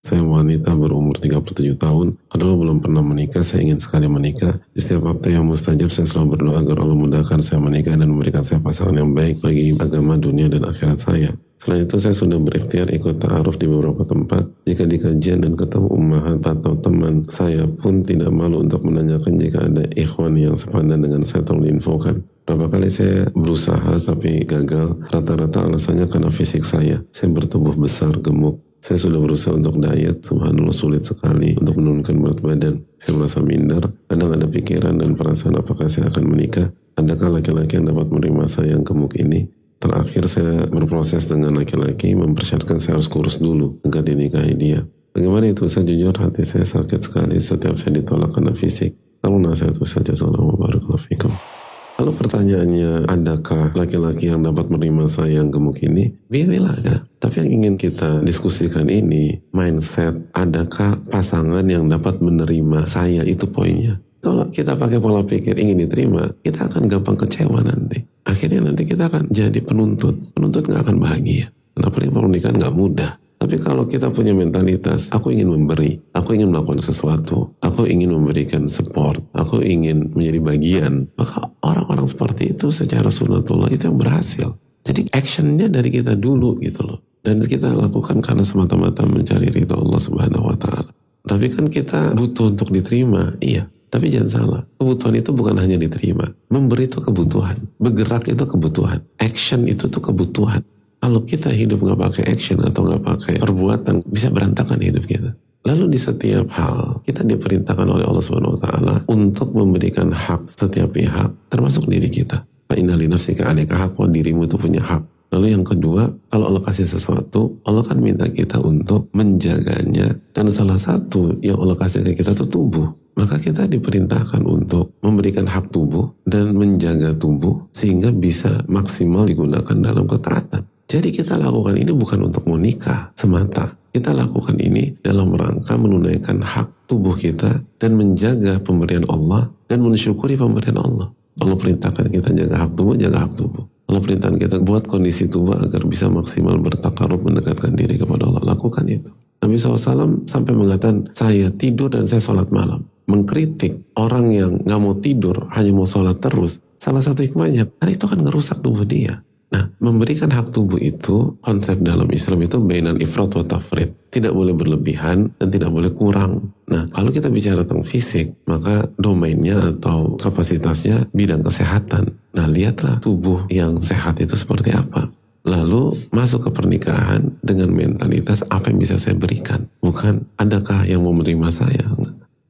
Saya wanita berumur 37 tahun, padahal belum pernah menikah, saya ingin sekali menikah. Di setiap waktu yang mustajab, saya selalu berdoa agar Allah mudahkan saya menikah dan memberikan saya pasangan yang baik bagi agama, dunia, dan akhirat saya. Selain itu, saya sudah berikhtiar ikut ta'aruf di beberapa tempat. Jika di kajian dan ketemu ummahat atau teman, saya pun tidak malu untuk menanyakan jika ada ikhwan yang sepadan dengan saya, tolong diinfokan. Berapa kali saya berusaha tapi gagal, rata-rata alasannya karena fisik saya. Saya bertubuh besar, gemuk. Saya sudah berusaha untuk diet, subhanallah sulit sekali untuk menurunkan berat badan. Saya merasa minder, kadang ada pikiran dan perasaan apakah saya akan menikah. Adakah laki-laki yang dapat menerima saya yang gemuk ini? Terakhir saya berproses dengan laki-laki, mempersyaratkan saya harus kurus dulu agar dinikahi dia. Bagaimana itu? Saya jujur hati saya sakit sekali setiap saya ditolak karena fisik. Kalau nasihat Ustaz, jazakallahu barakallahu fikum. Lalu pertanyaannya, adakah laki-laki yang dapat menerima saya yang gemuk ini? Bilanglah ya. Tapi yang ingin kita diskusikan ini, mindset, adakah pasangan yang dapat menerima saya, itu poinnya. Kalau kita pakai pola pikir ingin diterima, kita akan gampang kecewa nanti. Akhirnya nanti kita akan jadi penuntut. Penuntut gak akan bahagia. Karena pernikahan gak mudah. Tapi kalau kita punya mentalitas, aku ingin memberi, aku ingin melakukan sesuatu, aku ingin memberikan support, aku ingin menjadi bagian, maka orang-orang seperti itu secara sunnatullah itu yang berhasil. Jadi actionnya dari kita dulu gitu loh. Dan kita lakukan karena semata-mata mencari ridha Allah Subhanahu wa ta'ala. Tapi kan kita butuh untuk diterima, iya. Tapi jangan salah, kebutuhan itu bukan hanya diterima. Memberi itu kebutuhan, bergerak itu kebutuhan, action itu tuh kebutuhan. Kalau kita hidup nggak pakai action atau nggak pakai perbuatan, bisa berantakan hidup kita. Lalu di setiap hal, kita diperintahkan oleh Allah Subhanahu wa ta'ala untuk memberikan hak setiap pihak, termasuk diri kita. Fa inna li nafsika 'alaika haqqun, dirimu itu punya hak. Lalu yang kedua, kalau Allah kasih sesuatu, Allah kan minta kita untuk menjaganya. Dan salah satu yang Allah kasih ke kita itu tubuh. Maka kita diperintahkan untuk memberikan hak tubuh dan menjaga tubuh sehingga bisa maksimal digunakan dalam ketaatan. Jadi kita lakukan ini bukan untuk menikah semata. Kita lakukan ini dalam rangka menunaikan hak tubuh kita dan menjaga pemberian Allah dan mensyukuri pemberian Allah. Allah perintahkan kita jaga hak tubuh, jaga hak tubuh. Allah perintahkan kita buat kondisi tubuh agar bisa maksimal bertakarub mendekatkan diri kepada Allah. Lakukan itu. Nabi SAW sampai mengatakan, saya tidur dan saya sholat malam. Mengkritik orang yang gak mau tidur, hanya mau sholat terus. Salah satu hikmahnya, karena itu kan ngerusak tubuh dia. Nah, memberikan hak tubuh itu, konsep dalam Islam itu bainal ifrat wa tafrid. Tidak boleh berlebihan dan tidak boleh kurang. Nah, kalau kita bicara tentang fisik, maka domainnya atau kapasitasnya bidang kesehatan. Nah, lihatlah tubuh yang sehat itu seperti apa. Lalu masuk ke pernikahan dengan mentalitas apa yang bisa saya berikan. Bukan adakah yang mau menerima saya.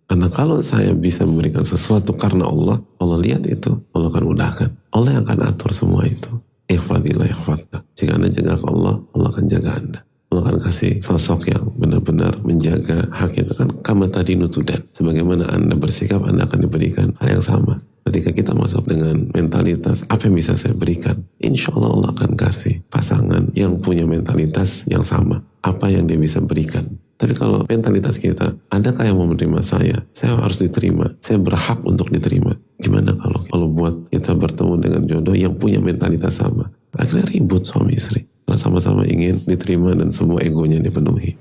Karena kalau saya bisa memberikan sesuatu karena Allah, Allah lihat itu, Allah akan mudahkan. Allah yang akan atur semua itu. Ikhfadillah ikhfadillah. Jika Anda jaga Allah, Allah akan jaga Anda. Allah akan kasih sosok yang benar-benar menjaga hak itu kan. Kama tadi nutudan. Sebagaimana Anda bersikap, Anda akan diberikan hal yang sama. Ketika kita masuk dengan mentalitas, apa yang bisa saya berikan? Insya Allah Allah akan kasih pasangan yang punya mentalitas yang sama. Apa yang dia bisa berikan. Tapi kalau mentalitas kita, adakah yang mau menerima saya? Saya harus diterima. Saya berhak untuk diterima. Gimana kalau buat kita bertemu dengan jodoh yang punya mentalitas sama? Akhirnya ribut suami istri. Karena sama-sama ingin diterima dan semua egonya dipenuhi.